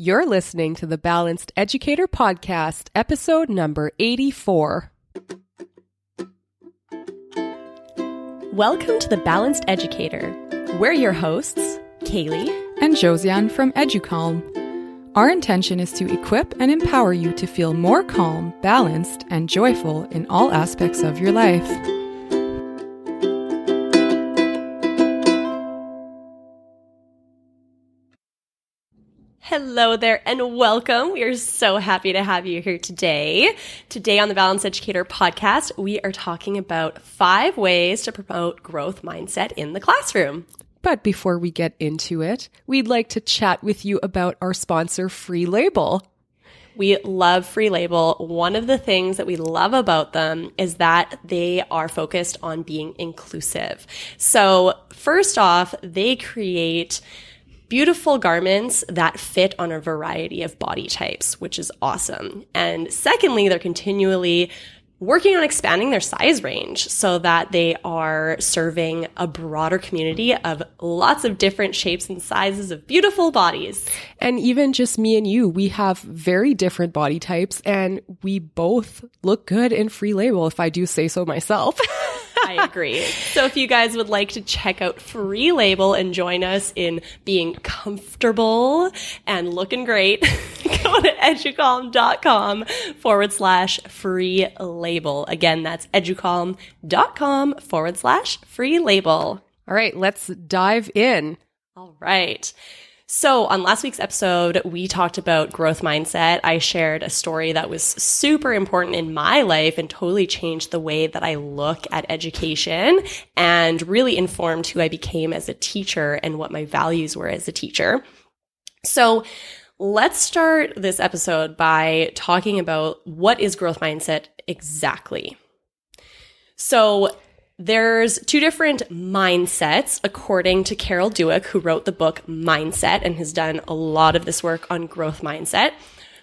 You're listening to the Balanced Educator Podcast, episode number 84. Welcome to the Balanced Educator. We're your hosts, Kaylee and Josiane from EduCalm. Our intention is to equip and empower you to feel more calm, balanced, and joyful in all aspects of your life. Hello there and welcome. We are so happy to have you here today. Today on the Balanced Educator Podcast, we are talking about 5 ways to promote growth mindset in the classroom. But before we get into it, we'd like to chat with you about our sponsor, Free Label. We love Free Label. One of the things that we love about them is that they are focused on being inclusive. So first off, they create beautiful garments that fit on a variety of body types, which is awesome. And secondly, they're continually working on expanding their size range so that they are serving a broader community of lots of different shapes and sizes of beautiful bodies. And even just me and you, we have very different body types and we both look good in Free Label, if I do say so myself. I agree. So if you guys would like to check out Free Label and join us in being comfortable and looking great, go to educalm.com/free label. Again, that's educalm.com/free label. All right, let's dive in. All right. So on last week's episode, we talked about growth mindset. I shared a story that was super important in my life and totally changed the way that I look at education and really informed who I became as a teacher and what my values were as a teacher. So let's start this episode by talking about what is growth mindset exactly. So there's 2 different mindsets, according to Carol Dweck, who wrote the book Mindset and has done a lot of this work on growth mindset.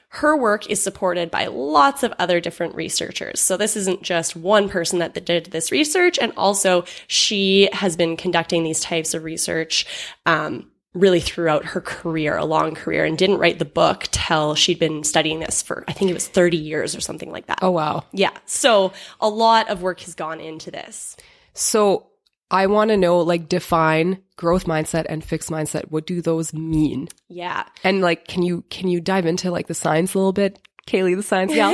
Her work is supported by lots of other different researchers. So this isn't just one person that did this research. And also she has been conducting these types of research really throughout her career, a long career, and didn't write the book till she'd been studying this for, I think it was 30 years or something like that. Oh, wow. Yeah. So a lot of work has gone into this. So I want to know, define growth mindset and fixed mindset. What do those mean? Yeah. And can you dive into the science a little bit? Kaylee, the science gal?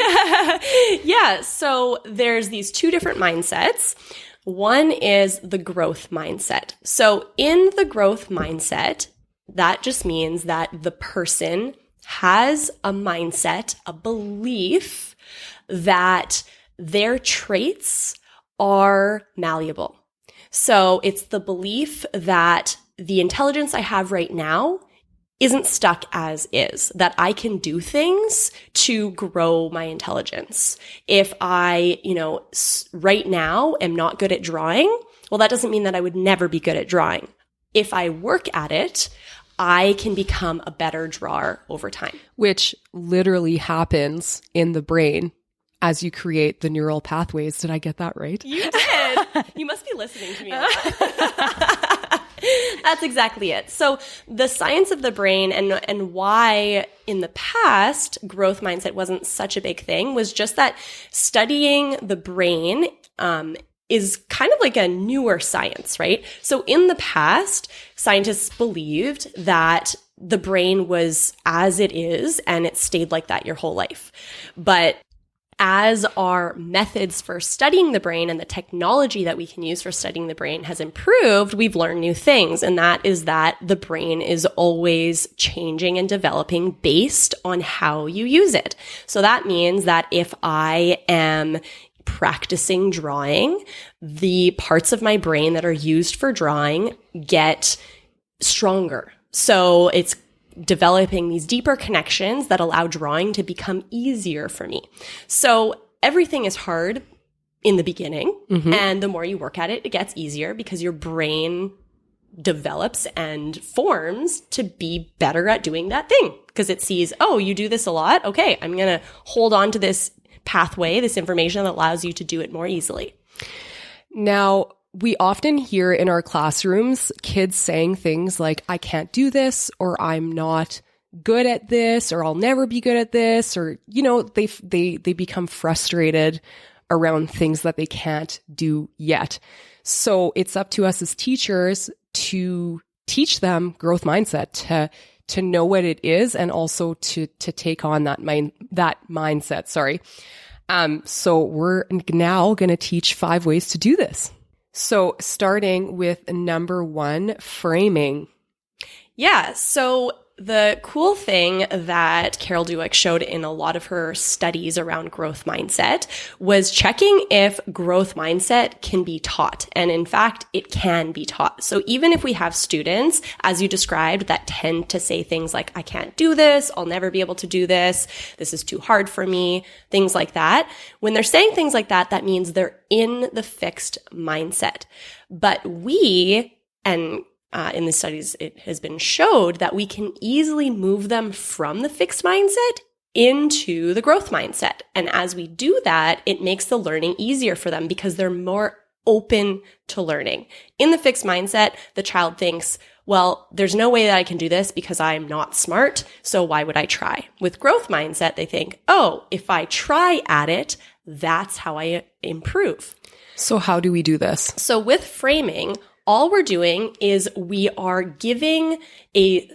Yeah. So there's these 2 different mindsets. One is the growth mindset. So in the growth mindset, that just means that the person has a mindset, a belief that their traits are malleable. So it's the belief that the intelligence I have right now isn't stuck as is, that I can do things to grow my intelligence. If I, right now am not good at drawing, well, that doesn't mean that I would never be good at drawing. If I work at it, I can become a better drawer over time. Which literally happens in the brain as you create the neural pathways. Did I get that right? You did. You must be listening to me a lot. That's exactly it. So the science of the brain and why in the past growth mindset wasn't such a big thing was just that studying the brain is kind of like a newer science, right? So in the past, scientists believed that the brain was as it is and it stayed like that your whole life. But as our methods for studying the brain and the technology that we can use for studying the brain has improved, we've learned new things. And that is that the brain is always changing and developing based on how you use it. So that means that if I am practicing drawing, the parts of my brain that are used for drawing get stronger. So it's developing these deeper connections that allow drawing to become easier for me. So everything is hard in the beginning, and the more you work at it, it gets easier because your brain develops and forms to be better at doing that thing because it sees, oh, you do this a lot. Okay, I'm going to hold on to this pathway, this information that allows you to do it more easily. Now, we often hear in our classrooms kids saying things like, I can't do this, or I'm not good at this, or I'll never be good at this, or, you know, they become frustrated around things that they can't do yet. So it's up to us as teachers to teach them growth mindset, to know what it is, and also to take on that mindset. Sorry. So we're now going to teach 5 ways to do this. So starting with number 1, framing. Yeah. So the cool thing that Carol Dweck showed in a lot of her studies around growth mindset was checking if growth mindset can be taught. And in fact, it can be taught. So even if we have students, as you described, that tend to say things like, I can't do this, I'll never be able to do this, this is too hard for me, things like that. When they're saying things like that, that means they're in the fixed mindset. But in the studies, it has been showed that we can easily move them from the fixed mindset into the growth mindset. And as we do that, it makes the learning easier for them because they're more open to learning. In the fixed mindset, the child thinks, well, there's no way that I can do this because I'm not smart, so why would I try? With growth mindset, they think, oh, if I try at it, that's how I improve. So how do we do this? So with framing, all we're doing is we are giving a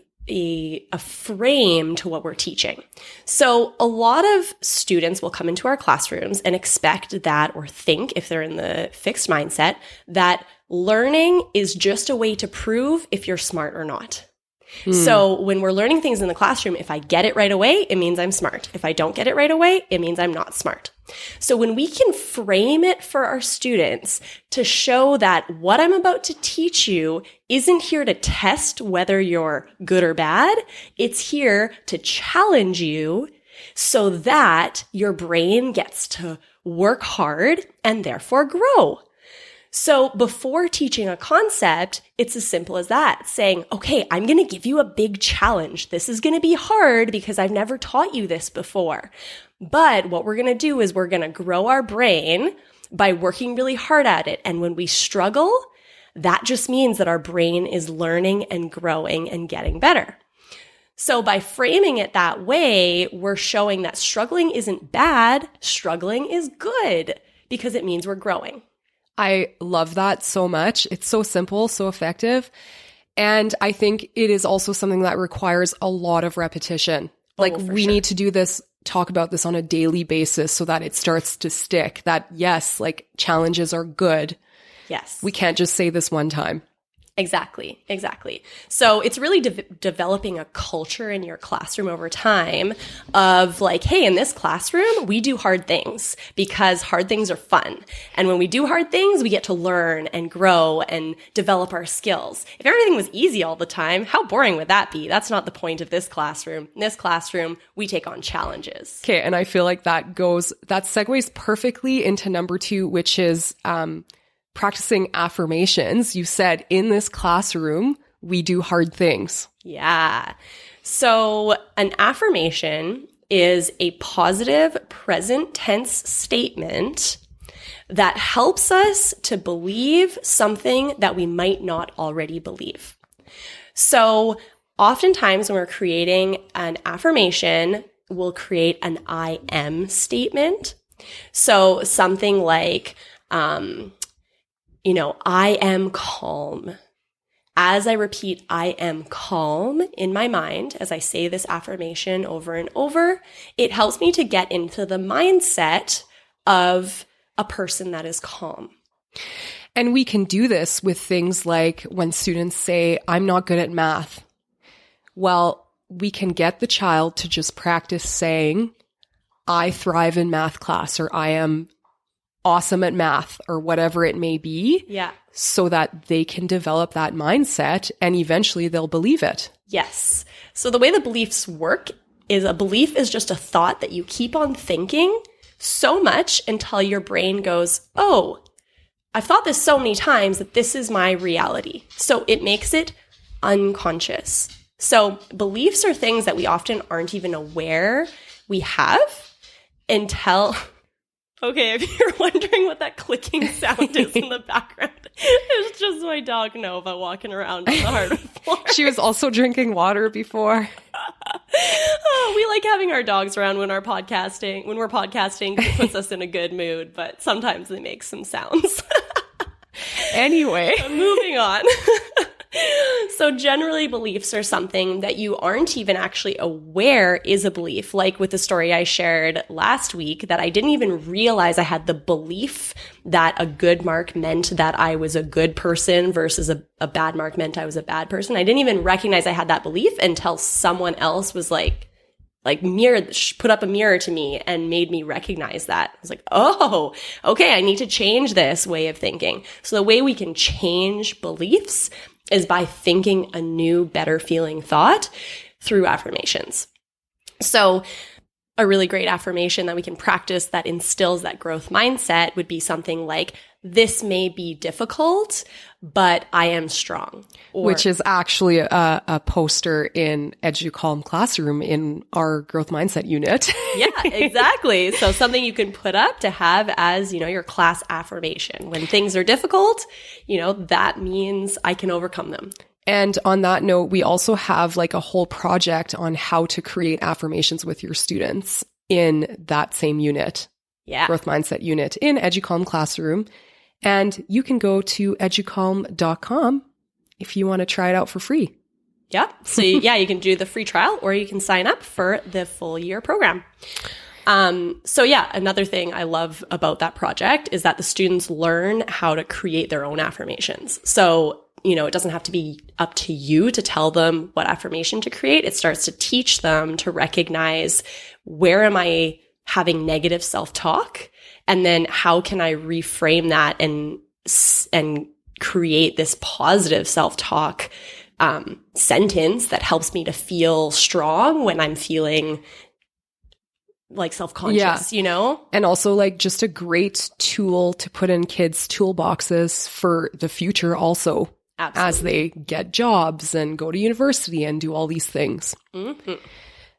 frame to what we're teaching. So a lot of students will come into our classrooms and expect that, or think, if they're in the fixed mindset, that learning is just a way to prove if you're smart or not. So when we're learning things in the classroom, if I get it right away, it means I'm smart. If I don't get it right away, it means I'm not smart. So when we can frame it for our students to show that what I'm about to teach you isn't here to test whether you're good or bad, it's here to challenge you so that your brain gets to work hard and therefore grow. So before teaching a concept, it's as simple as that, saying, okay, I'm going to give you a big challenge. This is going to be hard because I've never taught you this before. But what we're going to do is we're going to grow our brain by working really hard at it. And when we struggle, that just means that our brain is learning and growing and getting better. So by framing it that way, we're showing that struggling isn't bad, struggling is good, because it means we're growing. I love that so much. It's so simple, so effective. And I think it is also something that requires a lot of repetition. Like we need to do this, talk about this on a daily basis so that it starts to stick, that yes, like challenges are good. Yes. We can't just say this one time. Exactly. So it's really developing a culture in your classroom over time of like, hey, in this classroom, we do hard things because hard things are fun. And when we do hard things, we get to learn and grow and develop our skills. If everything was easy all the time, how boring would that be? That's not the point of this classroom. In this classroom, we take on challenges. Okay. And I feel like that segues perfectly into number 2, which is, practicing affirmations. You said in this classroom, we do hard things. Yeah. So an affirmation is a positive present tense statement that helps us to believe something that we might not already believe. So oftentimes when we're creating an affirmation, we'll create an I am statement. So something like, I am calm. As I repeat, I am calm in my mind, as I say this affirmation over and over, it helps me to get into the mindset of a person that is calm. And we can do this with things like when students say, I'm not good at math. Well, we can get the child to just practice saying, I thrive in math class, or I am awesome at math, or whatever it may be. Yeah. So that they can develop that mindset and eventually they'll believe it. Yes. So the way the beliefs work is a belief is just a thought that you keep on thinking so much until your brain goes, oh, I've thought this so many times that this is my reality. So it makes it unconscious. So beliefs are things that we often aren't even aware we have until... Okay, if you're wondering what that clicking sound is in the background, It's just my dog Nova walking around on the hardwood floor. She was also drinking water before. Oh, we like having our dogs around when we're podcasting. It puts us in a good mood, but sometimes they make some sounds. Anyway, moving on. So generally, beliefs are something that you aren't even actually aware is a belief. Like with the story I shared last week, that I didn't even realize I had the belief that a good mark meant that I was a good person versus a bad mark meant I was a bad person. I didn't even recognize I had that belief until someone else was put up a mirror to me and made me recognize that. I was like, oh, okay, I need to change this way of thinking. So the way we can change beliefs is by thinking a new, better feeling thought through affirmations. So a really great affirmation that we can practice that instills that growth mindset would be something like, this may be difficult, but I am strong. Which is actually a poster in EduCalm Classroom in our growth mindset unit. Yeah, exactly. So something you can put up to have as, your class affirmation. When things are difficult, that means I can overcome them. And on that note, we also have like a whole project on how to create affirmations with your students in that same unit. Yeah. Growth mindset unit in EduCalm Classroom. And you can go to educalm.com if you want to try it out for free. Yeah. So you can do the free trial or you can sign up for the full year program. Another thing I love about that project is that the students learn how to create their own affirmations. So, it doesn't have to be up to you to tell them what affirmation to create. It starts to teach them to recognize, where am I having negative self-talk? And then how can I reframe that and create this positive self-talk sentence that helps me to feel strong when I'm feeling like self-conscious, And also like just a great tool to put in kids' toolboxes for the future also. Absolutely. As they get jobs and go to university and do all these things. Mm-hmm.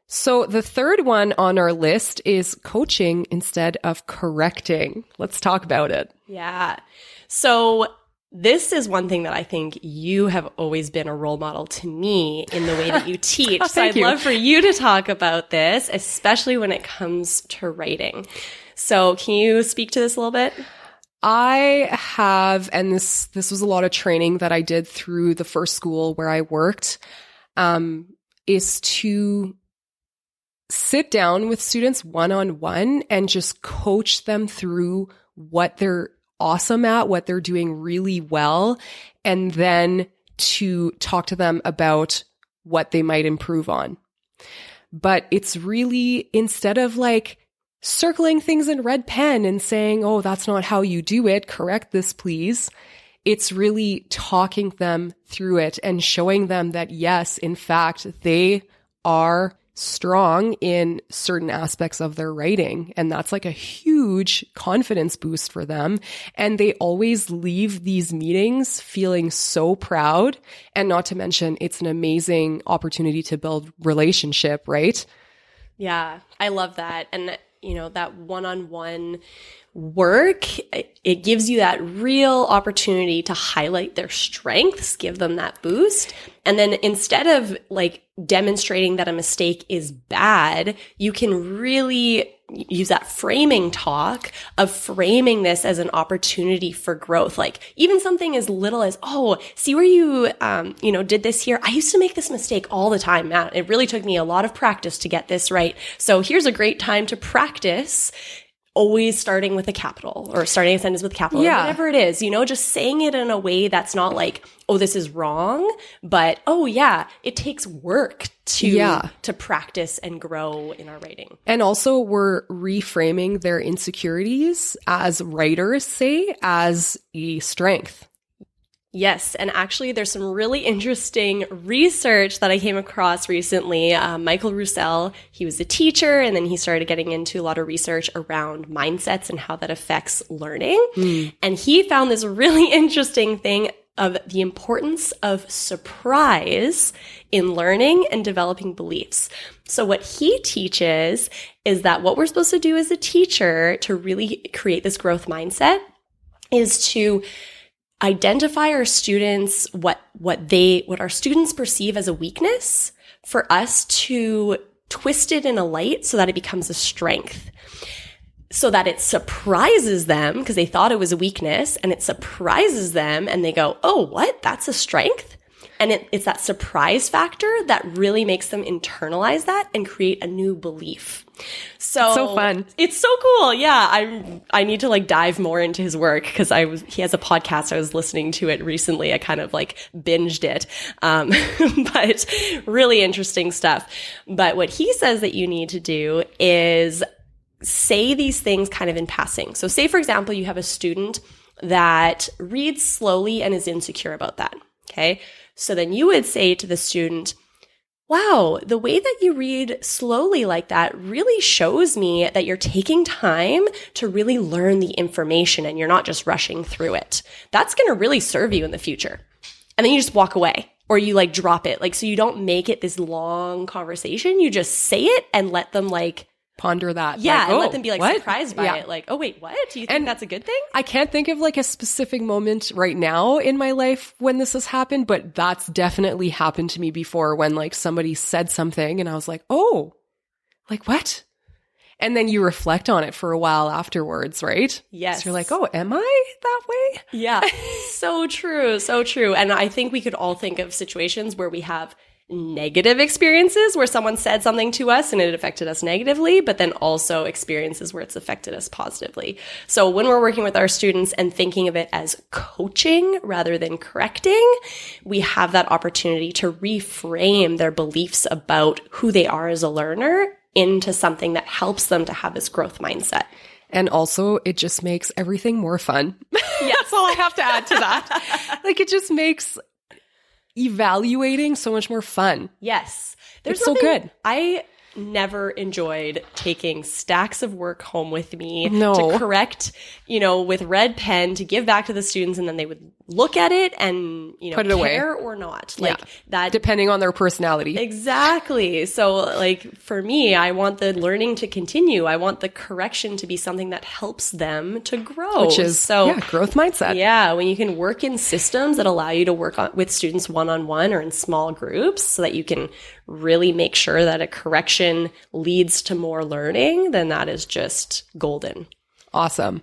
So the third one on our list is coaching instead of correcting. Let's talk about it. Yeah. So this is one thing that I think you have always been a role model to me in the way that you teach. So I'd love for you to talk about this, especially when it comes to writing. So can you speak to this a little bit? I have, and this was a lot of training that I did through the first school where I worked, is to sit down with students one-on-one and just coach them through what they're awesome at, what they're doing really well, and then to talk to them about what they might improve on. But it's really, instead of like circling things in red pen and saying, oh, that's not how you do it, correct this, please. It's really talking them through it and showing them that, yes, in fact, they are strong in certain aspects of their writing. And that's like a huge confidence boost for them. And they always leave these meetings feeling so proud. And not to mention, it's an amazing opportunity to build relationship, right? Yeah, I love that. And that one-on-one work, it gives you that real opportunity to highlight their strengths, give them that boost. And then instead of like demonstrating that a mistake is bad, you can really use that framing talk of framing this as an opportunity for growth. Like even something as little as, oh, see where you, did this here. I used to make this mistake all the time, Matt. It really took me a lot of practice to get this right. So here's a great time to practice always starting with a capital or starting a sentence with a capital, or whatever it is, just saying it in a way that's not like, oh, this is wrong, but, oh yeah, it takes work to practice and grow in our writing. And also we're reframing their insecurities, as writers say, as a strength. Yes. And actually, there's some really interesting research that I came across recently. Michael Roussel, he was a teacher, and then he started getting into a lot of research around mindsets and how that affects learning. And he found this really interesting thing of the importance of surprise in learning and developing beliefs. So what he teaches is that what we're supposed to do as a teacher to really create this growth mindset is to identify our students, what our students perceive as a weakness, for us to twist it in a light so that it becomes a strength. So that it surprises them because they thought it was a weakness, and it surprises them and they go, oh, what? That's a strength? And it's that surprise factor that really makes them internalize that and create a new belief. So fun. It's so cool. Yeah. I need to like dive more into his work because he has a podcast. I was listening to it recently. I kind of like binged it. But really interesting stuff. But what he says that you need to do is say these things kind of in passing. So say, for example, you have a student that reads slowly and is insecure about that. Okay. So then you would say to the student, wow, the way that you read slowly like that really shows me that you're taking time to really learn the information and you're not just rushing through it. That's going to really serve you in the future. And then you just walk away, or you like drop it. Like, so you don't make it this long conversation. You just say it and let them like ponder that. Yeah, like, and let them be like what? surprised by it. Like, oh wait, what? Do you think that's a good thing? I can't think of like a specific moment right now in my life when this has happened, but that's definitely happened to me before when like somebody said something and I was like, oh, like what? And then you reflect on it for a while afterwards, right? Yes. So you're like, oh, am I that way? Yeah. So true. So true. And I think we could all think of situations where we have negative experiences where someone said something to us and it affected us negatively, but then also experiences where it's affected us positively. So when we're working with our students and thinking of it as coaching rather than correcting, we have that opportunity to reframe their beliefs about who they are as a learner into something that helps them to have this growth mindset. And also, it just makes everything more fun. Yeah. That's all I have to add to that. Like, it just makes evaluating so much more fun. Yes. It's so good. I never enjoyed taking stacks of work home with me No. to correct, with red pen to give back to the students, and then they would look at it and, put it away care or not. Like that. Depending on their personality. Exactly. So like for me, I want the learning to continue. I want the correction to be something that helps them to grow. Which is growth mindset. Yeah, when you can work in systems that allow you to work with students one-on-one or in small groups so that you can really make sure that a correction leads to more learning, then that is just golden. Awesome.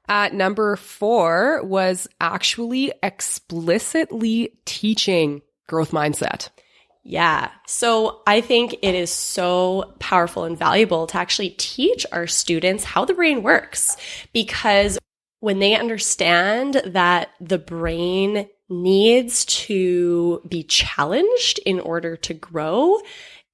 Number 4 was actually explicitly teaching growth mindset. Yeah. So I think it is so powerful and valuable to actually teach our students how the brain works, because when they understand that the brain needs to be challenged in order to grow,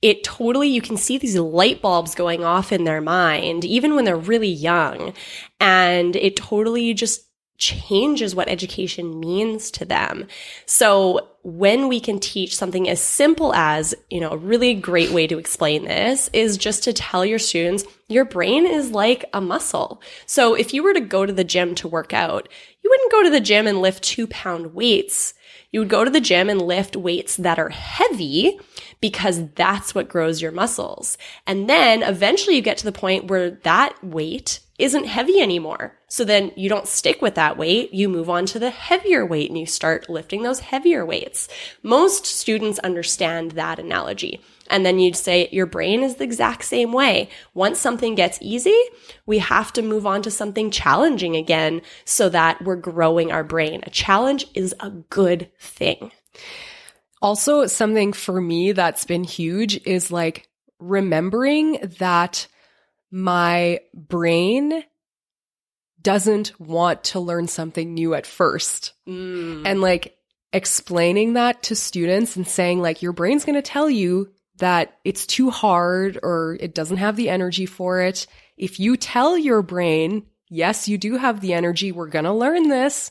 it totally, you can see these light bulbs going off in their mind, even when they're really young. And it totally just changes what education means to them. So when we can teach something as simple as, a really great way to explain this is just to tell your students, your brain is like a muscle. So if you were to go to the gym to work out, you wouldn't go to the gym and lift 2-pound weights. You would go to the gym and lift weights that are heavy because that's what grows your muscles. And then eventually you get to the point where that weight isn't heavy anymore. So then you don't stick with that weight. You move on to the heavier weight and you start lifting those heavier weights. Most students understand that analogy. And then you'd say your brain is the exact same way. Once something gets easy, we have to move on to something challenging again so that we're growing our brain. A challenge is a good thing. Also, something for me that's been huge is like remembering that my brain doesn't want to learn something new at first. And like explaining that to students and saying like, your brain's going to tell you that it's too hard or it doesn't have the energy for it. If you tell your brain, yes, you do have the energy, we're going to learn this,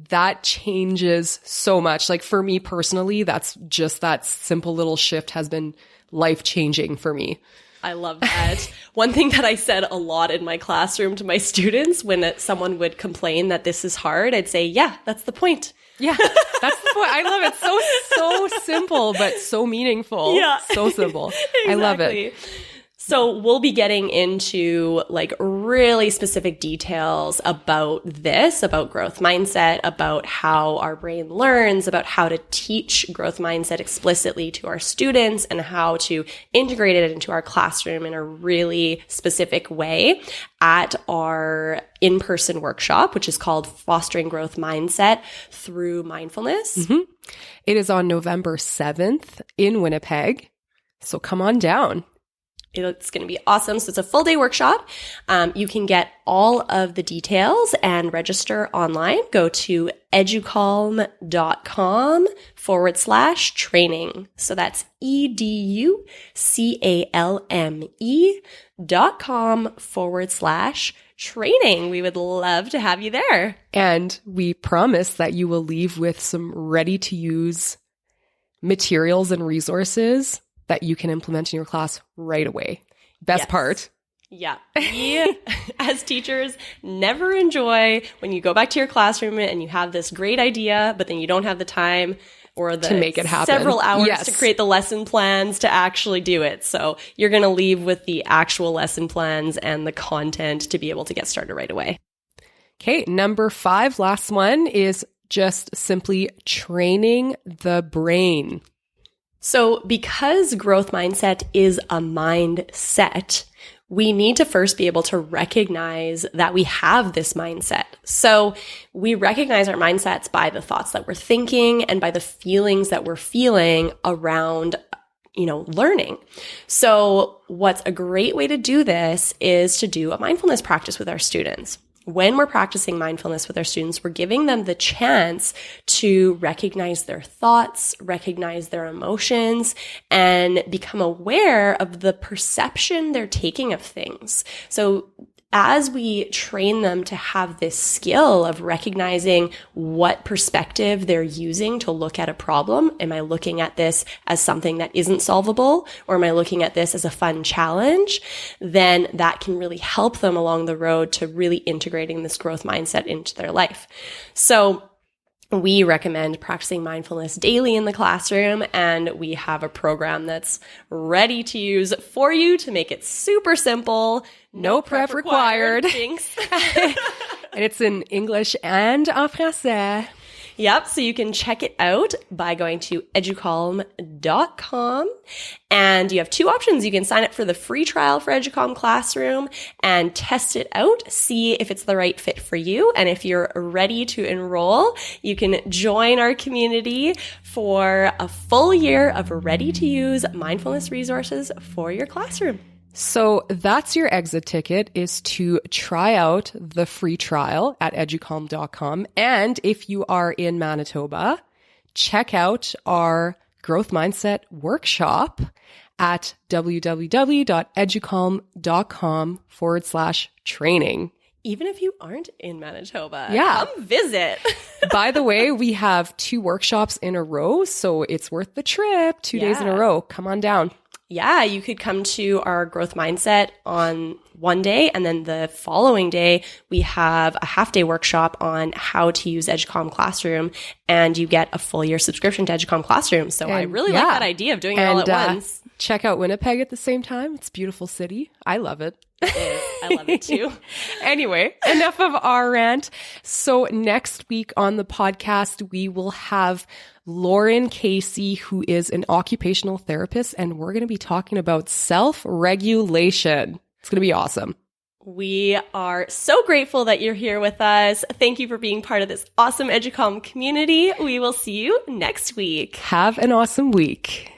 that changes so much. Like for me personally, that's just that simple little shift has been life-changing for me. I love that. One thing that I said a lot in my classroom to my students when someone would complain that this is hard, I'd say, yeah, that's the point. Yeah, that's the point. I love it. So simple, but so meaningful. Yeah. So simple. Exactly. I love it. So we'll be getting into like really specific details about this, about growth mindset, about how our brain learns, about how to teach growth mindset explicitly to our students and how to integrate it into our classroom in a really specific way at our in-person workshop, which is called Fostering Growth Mindset Through Mindfulness. Mm-hmm. It is on November 7th in Winnipeg. So come on down. It's going to be awesome. So it's a full day workshop. You can get all of the details and register online. Go to educalm.com/training. So that's educalme.com/training. We would love to have you there. And we promise that you will leave with some ready to use materials and resources that you can implement in your class right away. Best part. Yeah. We, as teachers, never enjoy when you go back to your classroom and you have this great idea, but then you don't have the time or the to make it happen. Several hours to create the lesson plans to actually do it. So you're going to leave with the actual lesson plans and the content to be able to get started right away. Okay. Number 5, last one, is just simply training the brain. So because growth mindset is a mindset, we need to first be able to recognize that we have this mindset. So we recognize our mindsets by the thoughts that we're thinking and by the feelings that we're feeling around, learning. So what's a great way to do this is to do a mindfulness practice with our students. When we're practicing mindfulness with our students, we're giving them the chance to recognize their thoughts, recognize their emotions, and become aware of the perception they're taking of things. So as we train them to have this skill of recognizing what perspective they're using to look at a problem, am I looking at this as something that isn't solvable, or am I looking at this as a fun challenge? Then that can really help them along the road to really integrating this growth mindset into their life. So we recommend practicing mindfulness daily in the classroom, and we have a program that's ready to use for you to make it super simple. No prep required. And it's in English and en français. Yep. So you can check it out by going to educalm.com. And you have 2 options. You can sign up for the free trial for Educalm Classroom and test it out, see if it's the right fit for you. And if you're ready to enroll, you can join our community for a full year of ready-to-use mindfulness resources for your classroom. So that's your exit ticket, is to try out the free trial at educalm.com. And if you are in Manitoba, check out our growth mindset workshop at www.educalm.com/training. Even if you aren't in Manitoba, come visit. By the way, we have 2 workshops in a row, so it's worth the trip. 2 days in a row. Come on down. Yeah, you could come to our growth mindset on one day, and then the following day, we have a half-day workshop on how to use Educalm Classroom, and you get a full year subscription to Educalm Classroom. So I really like that idea of doing it all at once. Check out Winnipeg at the same time. It's a beautiful city. I love it. It is. I love it too. Anyway, enough of our rant. So next week on the podcast, we will have Lauren Casey, who is an occupational therapist, and we're going to be talking about self-regulation. It's going to be awesome. We are so grateful that you're here with us. Thank you for being part of this awesome Educalm community. We will see you next week. Have an awesome week.